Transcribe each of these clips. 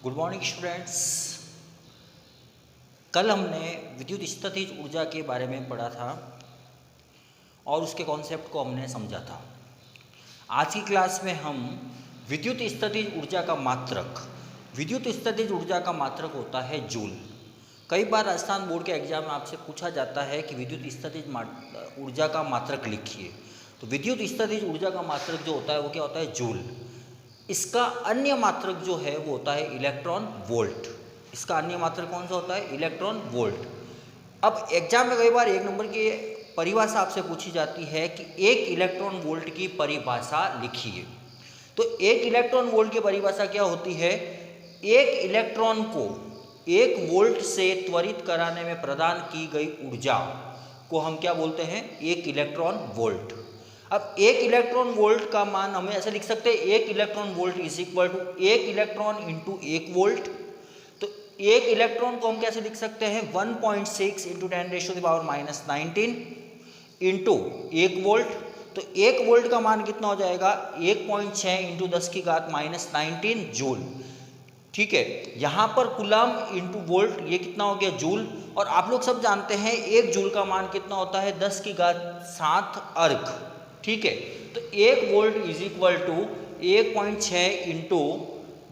Good morning students. कल हमने विद्युत स्थितिज ऊर्जा के बारे में पढ़ा था और उसके कॉन्सेप्ट को हमने समझा था। आज की क्लास में हम विद्युत स्थितिज ऊर्जा का मात्रक, विद्युत स्थितिज ऊर्जा का मात्रक होता है जूल। कई बार राजस्थान बोर्ड के एग्जाम में आपसे पूछा जाता है कि विद्युत स्थितिज ऊर्जा का मात्रक लिखिए। तो विद्युत स्थितिज ऊर्जा का मात्रक जो होता है वो क्या होता है? जूल। इसका अन्य मात्रक जो है वो होता है इलेक्ट्रॉन वोल्ट। इसका अन्य मात्रक कौन सा होता है? Electron volt. अब एग्जाम में कई बार एक नंबर की परिभाषा आपसे पूछी जाती है कि एक इलेक्ट्रॉन वोल्ट की परिभाषा लिखिए। तो एक इलेक्ट्रॉन वोल्ट की परिभाषा क्या होती है? एक इलेक्ट्रॉन को 1 वोल्ट से त्वरित कराने में प्रदान की गई ऊर्जा को हम क्या बोलते हैं? एक इलेक्ट्रॉन वोल्ट। अब एक इलेक्ट्रॉन वोल्ट का मान हमें ऐसे लिख सकते हैं, एक electron volt is equal to एक इलेक्ट्रॉन इंटू 1 वोल्ट। तो एक इलेक्ट्रॉन को हम कैसे लिख सकते हैं? 1.6 इंटू 10⁻⁻19 इंटू 1 वोल्ट। तो 1 वोल्ट का मान कितना हो जाएगा? 1.6 इंटू 10⁻⁻19 जूल। ठीक है, यहाँ पर कूलम इंटू वोल्ट, ये कितना हो गया? जूल। और आप लोग सब जानते हैं 1 जूल का मान कितना होता है? 10⁻7 अर्ग। ठीक है, तो 1 volt is equal to 1.6 into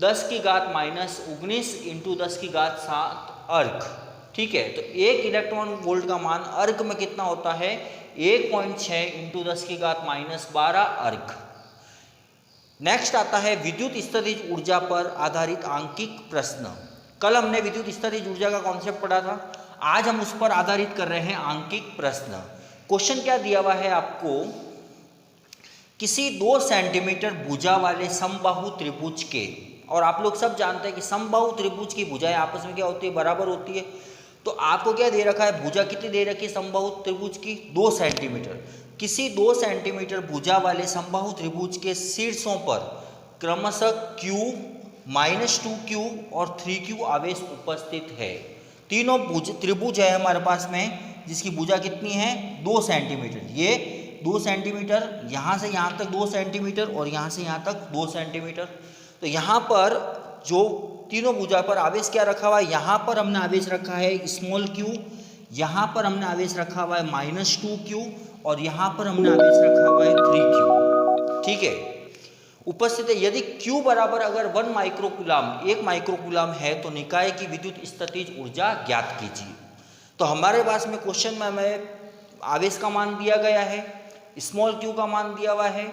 10⁻⁻19 into 10⁻7 erg. ठीक है, तो 1 इलेक्ट्रॉन वोल्ट का मान अर्ग में कितना होता है? 1.6 इंटू 10⁻12 अर्ग। नेक्स्ट आता है विद्युत स्थितिज ऊर्जा पर आधारित आंकिक प्रश्न। कल हमने विद्युत स्थितिज ऊर्जा का कॉन्सेप्ट पढ़ा था, आज हम उस पर आधारित कर रहे हैं आंकिक प्रश्न। क्वेश्चन क्या दिया हुआ है आपको? किसी 2 सेंटीमीटर भुजा वाले समबाहु त्रिभुज के, और आप लोग सब जानते हैं कि समबाहु त्रिभुज की भुजाएं आपस में क्या होती है? बराबर होती है। तो आपको क्या दे रखा है? भुजा कितनी दे रखी है समबाहु त्रिभुज की? 2 सेंटीमीटर। किसी 2 सेंटीमीटर भुजा वाले समबाहु त्रिभुज के शीर्षों पर क्रमशः Q, -2Q और 3Q आवेश उपस्थित है। तीनों त्रिभुज है हमारे पास में जिसकी भुजा कितनी है? 2 सेंटीमीटर। ये 2 सेंटीमीटर, यहाँ से यहाँ तक 2 सेंटीमीटर और यहाँ से यहाँ तक 2 सेंटीमीटर। तो यहाँ पर जो तीनों भुजा पर आवेश क्या रखा हुआ है? यहाँ पर हमने आवेश रखा है स्मॉल q, यहाँ पर हमने आवेश रखा हुआ है -2Q और यहाँ पर हमने आवेश रखा हुआ है 3Q। ठीक है, उपस्थित है। यदि Q बराबर अगर 1 माइक्रोकूलम, 1 माइक्रोकूलम है तो निकाय की विद्युत स्थितिज ऊर्जा ज्ञात कीजिए। तो हमारे पास में क्वेश्चन में हमें आवेश का मान दिया गया है, स्मॉल q का मान दिया हुआ है।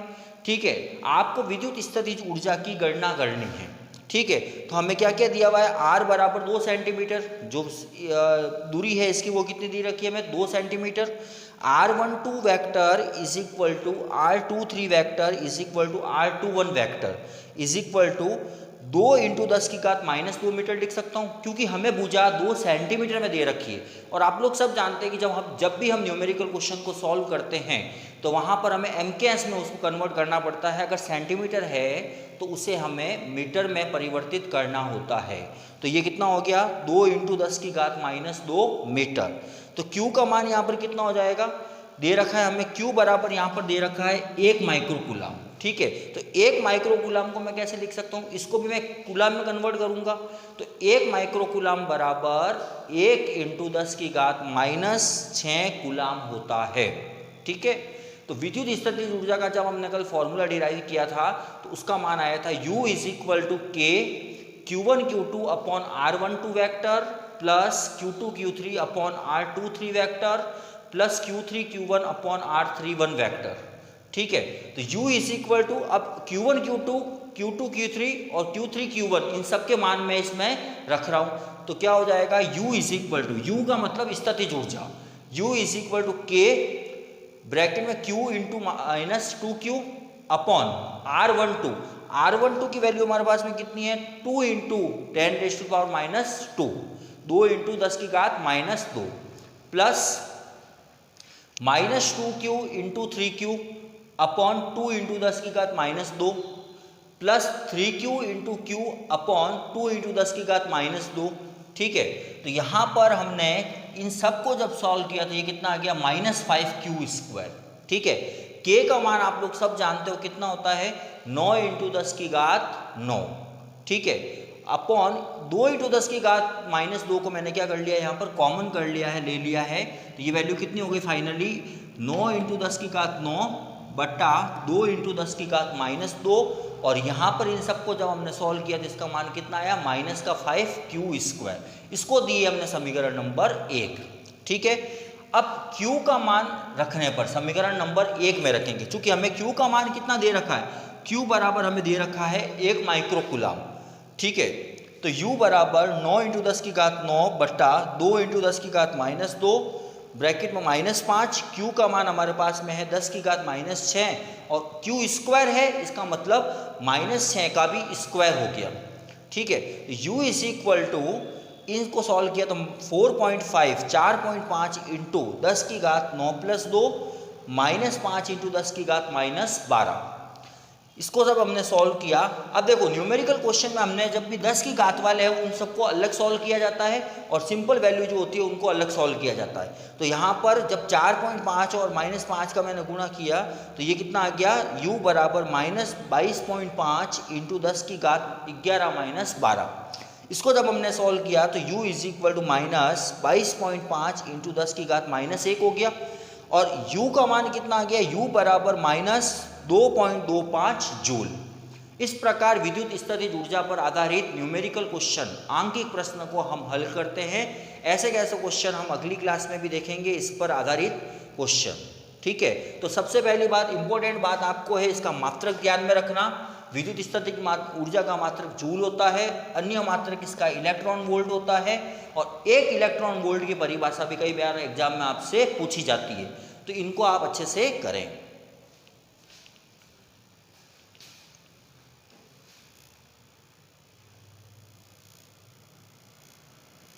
ठीक है, आपको विद्युत स्थितिज ऊर्जा की गणना करनी है। ठीक है, तो हमें क्या क्या दिया हुआ है? r बराबर 2 सेंटीमीटर, जो दूरी है इसकी वो कितनी दी रखी है हमें? 2 centimetre. r12 vector is equal to r23 vector is equal to r21 vector is equal to 2 into 10⁻2 metre लिख सकता हूँ, क्योंकि हमें भुजा 2 सेंटीमीटर में दे रखी है। और आप लोग सब जानते हैं कि जब भी हम न्यूमेरिकल क्वेश्चन को सॉल्व करते हैं तो वहाँ पर हमें MKS में उसको कन्वर्ट करना पड़ता है। अगर सेंटीमीटर है तो उसे हमें मीटर में परिवर्तित करना होता है। तो ये कितना हो गया? 2 इंटू 10⁻2 मीटर। तो Q का मान यहाँ पर कितना हो जाएगा? दे रखा है हमें Q बराबर यहाँ पर दे रखा है 1 माइक्रोकूलम। ठीक है, तो 1 माइक्रोकूलम को मैं कैसे लिख सकता हूँ? इसको भी मैं कूलम में कन्वर्ट करूँगा। तो 1 माइक्रोकूलम बराबर 1 इंटू 10⁻6 कूलम होता है। ठीक है, तो विद्युत स्थितिज ऊर्जा का जब हमने कल फॉर्मूला डिराइव किया था तो उसका मान आया था U is equal to K Q1 Q2 upon R12 vector plus Q2 Q3 upon R23 vector plus Q3 Q1 upon R31 vector. ठीक है, तो U इज इक्वल टू, अब Q1 Q2 Q2 Q3 और Q3 Q1 इन सब के मान मैं इसमें रख रहा हूँ। तो क्या हो जाएगा? U is equal to, U का मतलब स्थितिज ऊर्जा, U is equal to K bracket में Q into -2Q upon R12 की वैल्यू हमारे पास में कितनी है? 2 into 10⁻2, 2 into 10⁻2 plus -2Q into 3Q upon 2 into 10⁻2 plus 3Q into Q upon 2 into 10⁻2। ठीक है, तो यहाँ पर हमने इन सबको जब सॉल्व किया तो ये कितना आ गया? -5Q²। ठीक है, K का मान आप लोग सब जानते हो कितना होता है? 9 इंटू 10⁻9। ठीक है, अपॉन 2 × 10 की घात -2 को मैंने क्या कर लिया, यहाँ पर कॉमन कर लिया है, ले लिया है। तो ये वैल्यू कितनी हो गई फाइनली, 9 × 10 की घात 9 बटा 2 × 10 की घात -2। और यहाँ पर इन सबको जब हमने सॉल्व किया तो इसका मान कितना आया, -5q²। इसको दिए हमने समीकरण नंबर 1। ठीक है, अब q का मान रखने पर समीकरण नंबर 1 में रखेंगे, क्योंकि हमें q का मान कितना दे रखा है, q बराबर हमें दे रखा है 1 माइक्रोकूलम। ठीक है, तो u बराबर 9 × 10 की घात 9 बटा 2 × 10 की घात -2 ब्रैकेट में -5। q का मान हमारे पास में है 10 की घात -6 और q² है, इसका मतलब -6 का भी स्क्वायर हो गया। ठीक है, u = इनको सॉल्व किया तो 4.5 × 10 की घात 9 + 2 -5 × 10 की घात -12। इसको जब हमने सॉल्व किया, अब देखो न्यूमेरिकल क्वेश्चन में हमने जब भी 10 की घात वाले हैं उन सबको अलग सॉल्व किया जाता है और सिंपल वैल्यू जो होती है उनको अलग सॉल्व किया जाता है। तो यहाँ पर जब 4.5 और -5 का मैंने गुणा किया तो ये कितना आ गया, u बराबर -22.5 × 10 की घात 11 - 12। इसको जब हमने सॉल्व किया तो u = -22.5 × 10 की घात -1 हो गया और u का मान कितना आ गया, u बराबर -2.25 जूल। इस प्रकार विद्युत स्थितिज ऊर्जा पर आधारित न्यूमेरिकल क्वेश्चन, आंकिक प्रश्न को हम हल करते हैं। ऐसे कैसे क्वेश्चन हम अगली क्लास में भी देखेंगे, इस पर आधारित क्वेश्चन। ठीक है, तो सबसे पहली बात, इंपॉर्टेंट बात आपको है इसका मात्रक ध्यान में रखना। विद्युत स्थितिज ऊर्जा का मात्रक जूल होता है, अन्य मात्रक इसका इलेक्ट्रॉन वोल्ट होता है और एक इलेक्ट्रॉन वोल्ट की परिभाषा भी कई बार एग्जाम में आपसे पूछी जाती है, तो इनको आप अच्छे से करें।